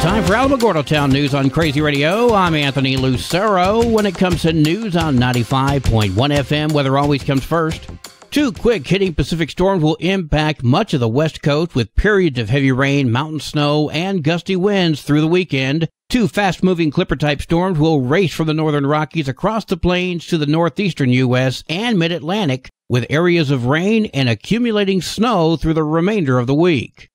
Time for Alamogordo Town News on Crazy Radio. I'm Anthony Lucero. When it comes to news on 95.1 FM, weather always comes first. Two quick-hitting Pacific storms will impact much of the West Coast with periods of heavy rain, mountain snow, and gusty winds through the weekend. Two fast-moving Clipper-type storms will race from the northern Rockies across the plains to the northeastern U.S. and mid-Atlantic, with areas of rain and accumulating snow through the remainder of the week.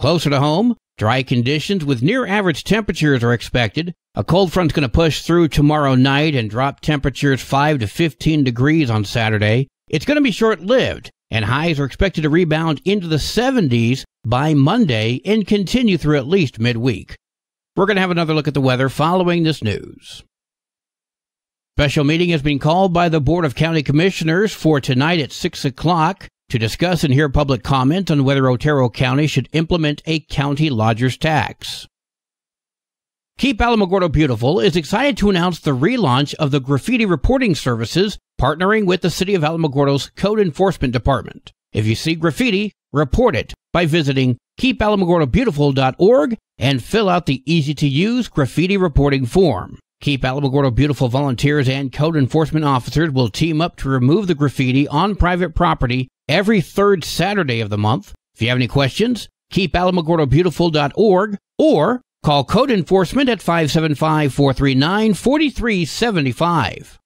Closer to home, dry conditions with near-average temperatures are expected. A cold front's going to push through tomorrow night and drop temperatures 5 to 15 degrees on Saturday. It's going to be short-lived, and highs are expected to rebound into the 70s by Monday and continue through at least midweek. We're going to have another look at the weather following this news. Special meeting has been called by the Board of County Commissioners for tonight at 6 o'clock to discuss and hear public comment on whether Otero County should implement a county lodger's tax. Keep Alamogordo Beautiful is excited to announce the relaunch of the graffiti reporting services, partnering with the City of Alamogordo's Code Enforcement Department. If you see graffiti, report it by visiting keepalamogordobeautiful.org and fill out the easy-to-use graffiti reporting form. Keep Alamogordo Beautiful volunteers and code enforcement officers will team up to remove the graffiti on private property every third Saturday of the month. If you have any questions, keepalamogordobeautiful.org or call Code Enforcement at 575-439-4375.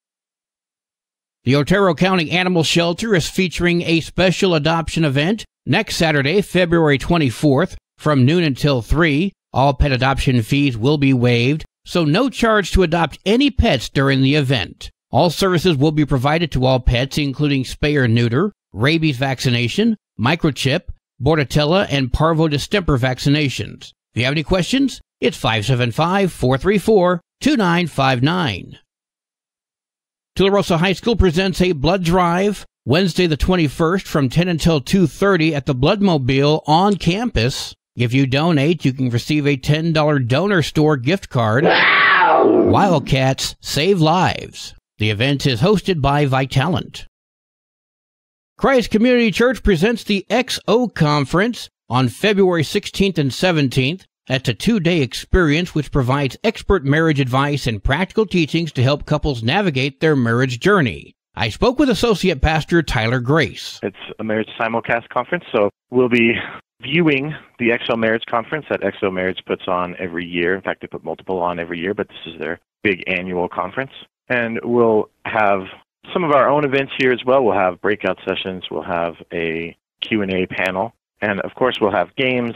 The Otero County Animal Shelter is featuring a special adoption event next Saturday, February 24th, from noon until 3. All pet adoption fees will be waived, so no charge to adopt any pets during the event. All services will be provided to all pets, including spay or neuter, rabies vaccination, microchip, Bordetella, and parvo distemper vaccinations. If you have any questions, it's 575-434-2959. Tularosa High School presents a blood drive Wednesday the 21st from 10 until 2:30 at the Bloodmobile on campus. If you donate, you can receive a $10 donor store gift card. Wow! Wildcats save lives. The event is hosted by Vitalant. Christ Community Church presents the XO Conference on February 16th and 17th. That's a 2-day experience which provides expert marriage advice and practical teachings to help couples navigate their marriage journey. I spoke with Associate Pastor Tyler Grace. It's a marriage simulcast conference, so we'll be viewing the XO Marriage Conference that XO Marriage puts on every year. In fact, they put multiple on every year, but this is their big annual conference. And we'll have some of our own events here as well. We'll have breakout sessions. We'll have a Q&A panel. And, of course, we'll have games.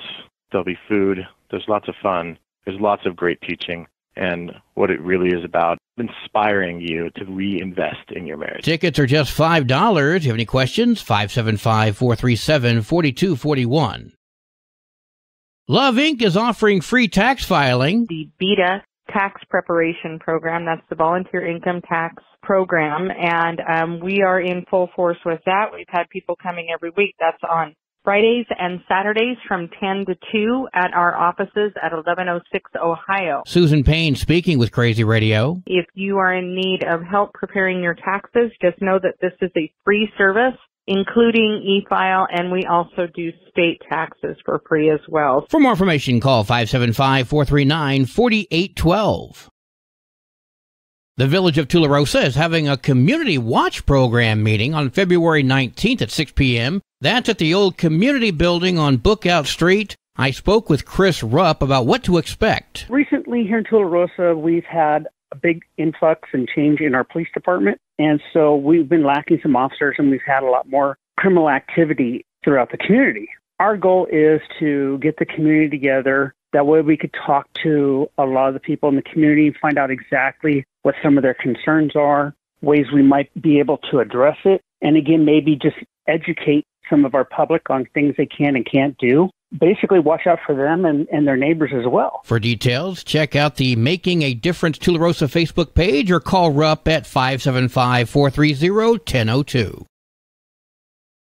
There'll be food. There's lots of fun. There's lots of great teaching. And what it really is about, inspiring you to reinvest in your marriage. Tickets are just $5. If you have any questions, 575-437-4241. Love Inc. is offering free tax filing. The BETA tax preparation program, that's the volunteer income tax program, and we are in full force with that. We've had people coming every week. That's on Fridays and Saturdays from 10 to 2 at our offices at 1106 Ohio. Susan Payne speaking with Crazy Radio. If you are in need of help preparing your taxes, just know that this is a free service, including e-file, and we also do state taxes for free as well. For more information, call 575-439-4812. The Village of Tularosa is having a community watch program meeting on February 19th at 6 p.m. That's at the old community building on Bookout Street. I spoke with Chris Rupp about what to expect. Recently here in Tularosa, we've had a big influx and change in our police department. And so we've been lacking some officers, and we've had a lot more criminal activity throughout the community. Our goal is to get the community together. That way we could talk to a lot of the people in the community, find out exactly what some of their concerns are, ways we might be able to address it, and again, maybe just educate some of our public on things they can and can't do. Basically, watch out for them and their neighbors as well. For details, check out the Making a Difference Tularosa Facebook page or call Rupp at 575-430-1002.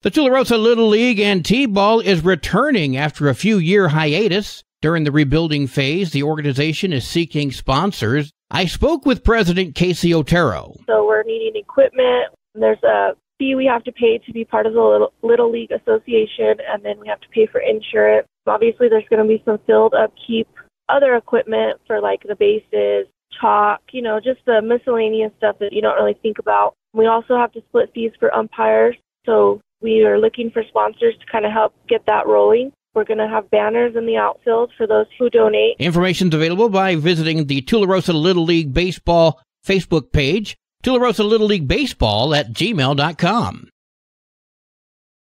The Tularosa Little League and T-Ball is returning after a few-year hiatus. During the rebuilding phase, the organization is seeking sponsors. I spoke with President Casey Otero. So we're needing equipment. There's a fee we have to pay to be part of the Little League Association, and then we have to pay for insurance. Obviously, there's going to be some field upkeep other equipment for like the bases, chalk, just the miscellaneous stuff that you don't really think about. We also have to split fees for umpires. So we are looking for sponsors to kind of help get that rolling. We're going to have banners in the outfield for those who donate. Information's available by visiting the Tularosa Little League Baseball Facebook page, Tularosa Little League Baseball at gmail.com.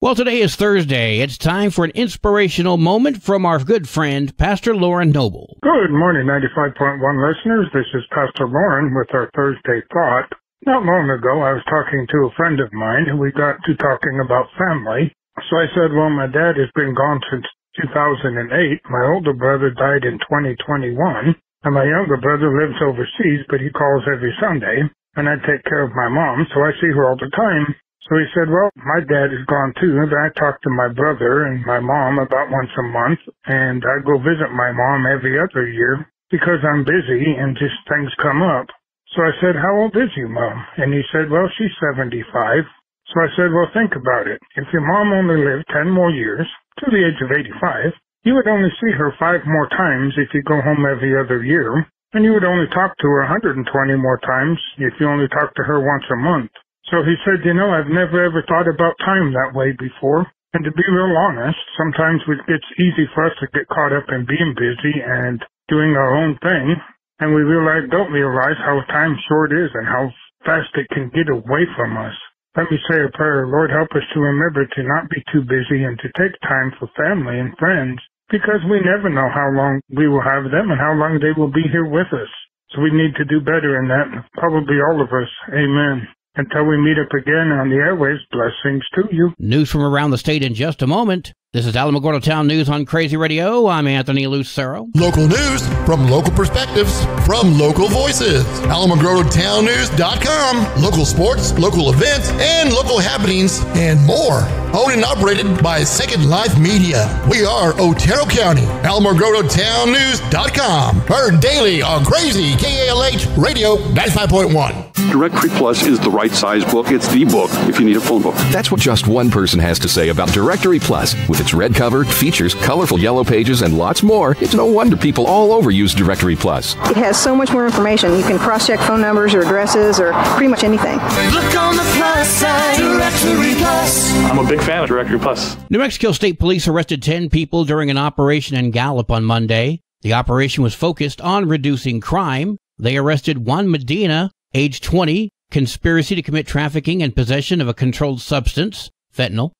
Well, today is Thursday. It's time for an inspirational moment from our good friend, Pastor Lauren Noble. Good morning, 95.1 listeners. This is Pastor Lauren with our Thursday Thought. Not long ago, I was talking to a friend of mine, and we got to talking about family. So I said, well, my dad has been gone since 2008. My older brother died in 2021, and my younger brother lives overseas, but he calls every Sunday, and I take care of my mom, so I see her all the time. So he said, well, my dad is gone too, but I talk to my brother and my mom about once a month, and I go visit my mom every other year because I'm busy and just things come up. So I said, how old is your mom? And he said, well, she's 75. So I said, well, think about it. If your mom only lived 10 more years, to the age of 85, you would only see her 5 more times if you go home every other year, and you would only talk to her 120 more times if you only talk to her once a month. So he said, I've never ever thought about time that way before. And to be real honest, sometimes it gets easy for us to get caught up in being busy and doing our own thing. And we don't realize how time short is and how fast it can get away from us. Let me say a prayer. Lord, help us to remember to not be too busy and to take time for family and friends, because we never know how long we will have them and how long they will be here with us. So we need to do better in that, probably all of us. Amen. Until we meet up again on the airwaves, blessings to you. News from around the state in just a moment. This is Alamogordo Town News on Crazy Radio. I'm Anthony Lucero. Local news from local perspectives from local voices. AlamogordoTownNews.com. Local sports, local events, and local happenings, and more. Owned and operated by Second Life Media. We are Otero County. AlamogordoTownNews.com. Heard daily on Crazy KALH Radio 95.1. Directory Plus is the right size book. It's the book if you need a phone book. That's what just one person has to say about Directory Plus. With its red cover, features, colorful yellow pages, and lots more, it's no wonder people all over use Directory Plus. It has so much more information. You can cross-check phone numbers or addresses or pretty much anything. Look on the plus side, Directory Plus. I'm a big fan of Directory Plus. New Mexico State Police arrested 10 people during an operation in Gallup on Monday. The operation was focused on reducing crime. They arrested Juan Medina, age 20, conspiracy to commit trafficking and possession of a controlled substance, fentanyl.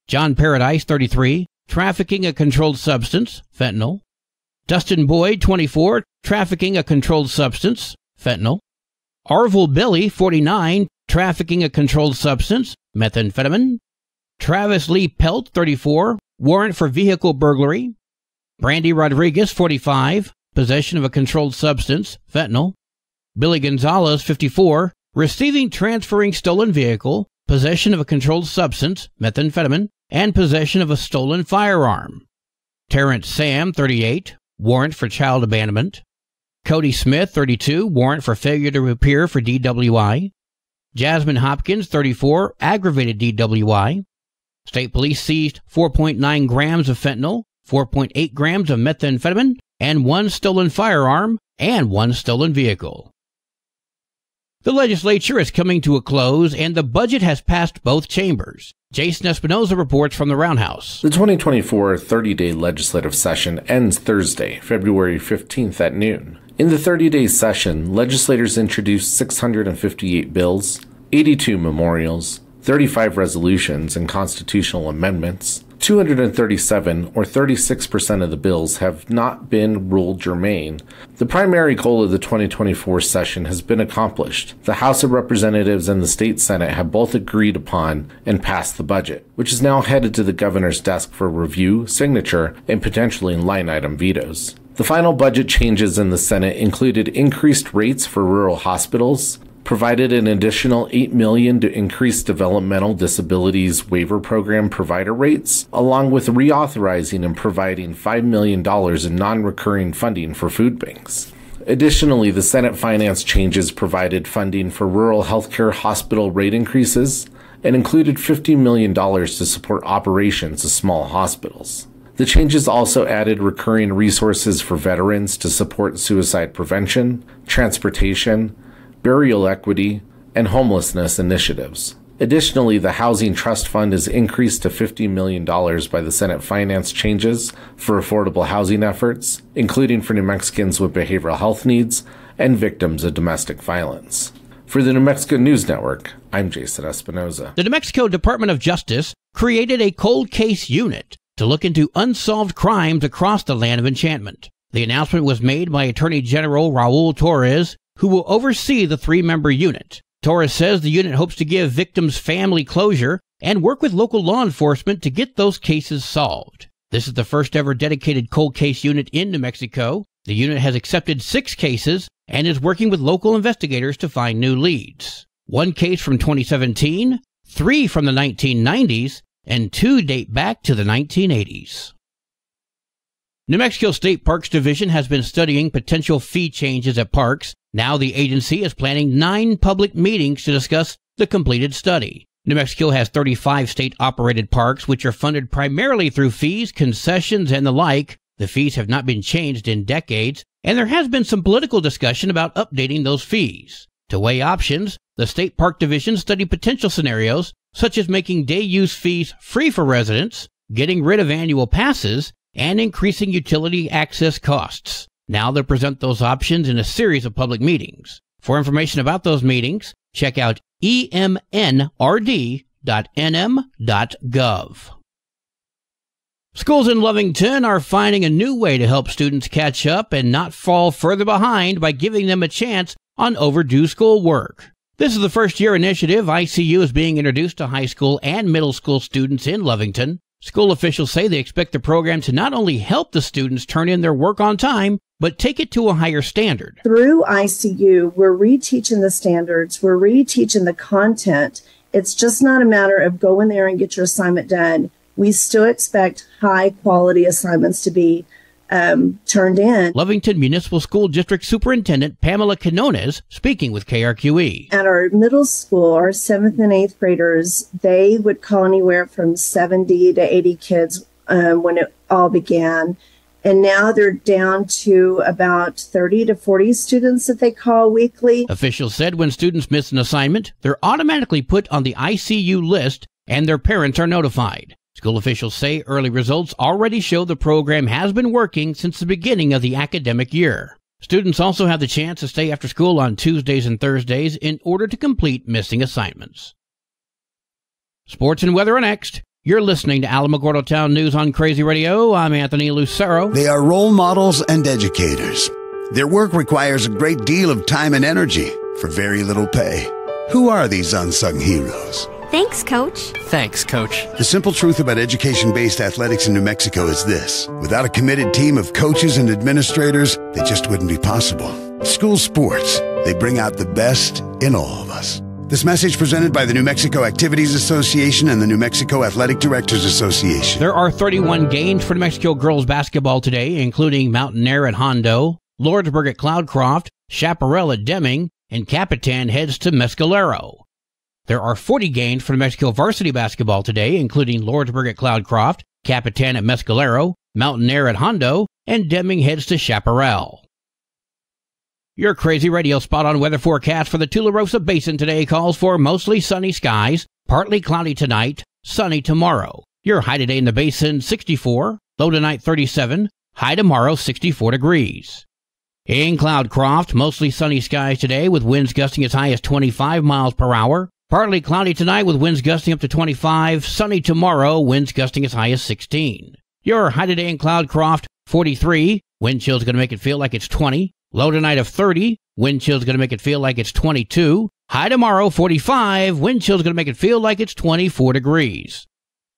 John Paradise, 33, trafficking a controlled substance, fentanyl. Dustin Boyd, 24, trafficking a controlled substance, fentanyl. Arvil Billy, 49, trafficking a controlled substance, methamphetamine. Travis Lee Pelt, 34, warrant for vehicle burglary. Brandy Rodriguez, 45, possession of a controlled substance, fentanyl. Billy Gonzalez, 54, receiving, transferring stolen vehicle, possession of a controlled substance, methamphetamine, and possession of a stolen firearm. Terrence Sam, 38, warrant for child abandonment. Cody Smith, 32, warrant for failure to appear for DWI. Jasmine Hopkins, 34, aggravated DWI. State Police seized 4.9 grams of fentanyl, 4.8 grams of methamphetamine, and 1 stolen firearm, and 1 stolen vehicle. The legislature is coming to a close, and the budget has passed both chambers. Jason Espinoza reports from the Roundhouse. The 2024 30-day legislative session ends Thursday, February 15th at noon. In the 30-day session, legislators introduced 658 bills, 82 memorials, 35 resolutions and constitutional amendments. 237, or 36% of the bills, have not been ruled germane. The primary goal of the 2024 session has been accomplished. The House of Representatives and the State Senate have both agreed upon and passed the budget, which is now headed to the governor's desk for review, signature, and potentially line item vetoes. The final budget changes in the Senate included increased rates for rural hospitals, provided an additional $8 million to increase developmental disabilities waiver program provider rates, along with reauthorizing and providing $5 million in non-recurring funding for food banks. Additionally, the Senate finance changes provided funding for rural healthcare hospital rate increases and included $50 million to support operations of small hospitals. The changes also added recurring resources for veterans to support suicide prevention, transportation, burial equity, and homelessness initiatives. Additionally, the Housing Trust Fund is increased to $50 million by the Senate finance changes for affordable housing efforts, including for New Mexicans with behavioral health needs and victims of domestic violence. For the New Mexico News Network, I'm Jason Espinoza. The New Mexico Department of Justice created a cold case unit to look into unsolved crimes across the land of enchantment. The announcement was made by Attorney General Raul Torres, who will oversee the 3-member unit. Torres says the unit hopes to give victims family closure and work with local law enforcement to get those cases solved. This is the first ever dedicated cold case unit in New Mexico. The unit has accepted 6 cases and is working with local investigators to find new leads. 1 case from 2017, 3 from the 1990s, and 2 date back to the 1980s. New Mexico State Parks Division has been studying potential fee changes at parks. Now the agency is planning 9 public meetings to discuss the completed study. New Mexico has 35 state-operated parks, which are funded primarily through fees, concessions, and the like. The fees have not been changed in decades, and there has been some political discussion about updating those fees. To weigh options, the State Park Division studied potential scenarios, such as making day-use fees free for residents, getting rid of annual passes, and increasing utility access costs. Now they'll present those options in a series of public meetings. For information about those meetings, check out emnrd.nm.gov. Schools in Lovington are finding a new way to help students catch up and not fall further behind by giving them a chance on overdue schoolwork. This is the first-year initiative ICU is being introduced to high school and middle school students in Lovington. School officials say they expect the program to not only help the students turn in their work on time, but take it to a higher standard. Through ICU, we're reteaching the standards, we're reteaching the content. It's just not a matter of go in there and get your assignment done. We still expect high-quality assignments to be turned in. Lovington Municipal School District Superintendent Pamela Quinones speaking with KRQE. At our middle school, our 7th and 8th graders, they would call anywhere from 70 to 80 kids when it all began. And now they're down to about 30 to 40 students that they call weekly. Officials said when students miss an assignment, they're automatically put on the ICU list and their parents are notified. School officials say early results already show the program has been working since the beginning of the academic year. Students also have the chance to stay after school on Tuesdays and Thursdays in order to complete missing assignments. Sports and weather are next. You're listening to Alamogordo Town News on Crazy Radio. I'm Anthony Lucero. They are role models and educators. Their work requires a great deal of time and energy for very little pay. Who are these unsung heroes? Thanks, Coach. Thanks, Coach. The simple truth about education-based athletics in New Mexico is this. Without a committed team of coaches and administrators, they just wouldn't be possible. School sports, they bring out the best in all of us. This message presented by the New Mexico Activities Association and the New Mexico Athletic Directors Association. There are 31 games for New Mexico girls basketball today, including Mountain Air at Hondo, Lordsburg at Cloudcroft, Chaparral at Deming, and Capitan heads to Mescalero. There are 40 games for New Mexico varsity basketball today, including Lordsburg at Cloudcroft, Capitan at Mescalero, Mountain Air at Hondo, and Deming heads to Chaparral. Your Crazy Radio spot-on weather forecast for the Tularosa Basin today calls for mostly sunny skies, partly cloudy tonight, sunny tomorrow. Your high today in the basin, 64, low tonight 37, high tomorrow 64 degrees. In Cloudcroft, mostly sunny skies today with winds gusting as high as 25 miles per hour. Partly cloudy tonight with winds gusting up to 25, sunny tomorrow, winds gusting as high as 16. Your high today in Cloudcroft, 43, wind chill's going to make it feel like it's 20. Low tonight of 30, wind chill's going to make it feel like it's 22. High tomorrow, 45, wind chill's going to make it feel like it's 24 degrees.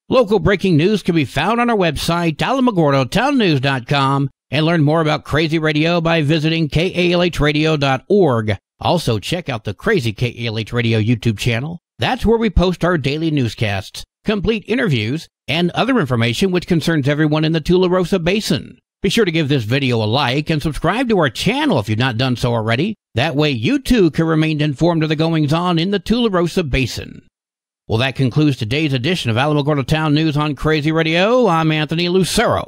Local breaking news can be found on our website, alamogordotownnews.com, and learn more about Crazy Radio by visiting kalhradio.org. Also, check out the Crazy KALH Radio YouTube channel. That's where we post our daily newscasts, complete interviews, and other information which concerns everyone in the Tularosa Basin. Be sure to give this video a like and subscribe to our channel if you've not done so already. That way you too can remain informed of the goings-on in the Tularosa Basin. Well, that concludes today's edition of Alamogordo Town News on Crazy Radio. I'm Anthony Lucero.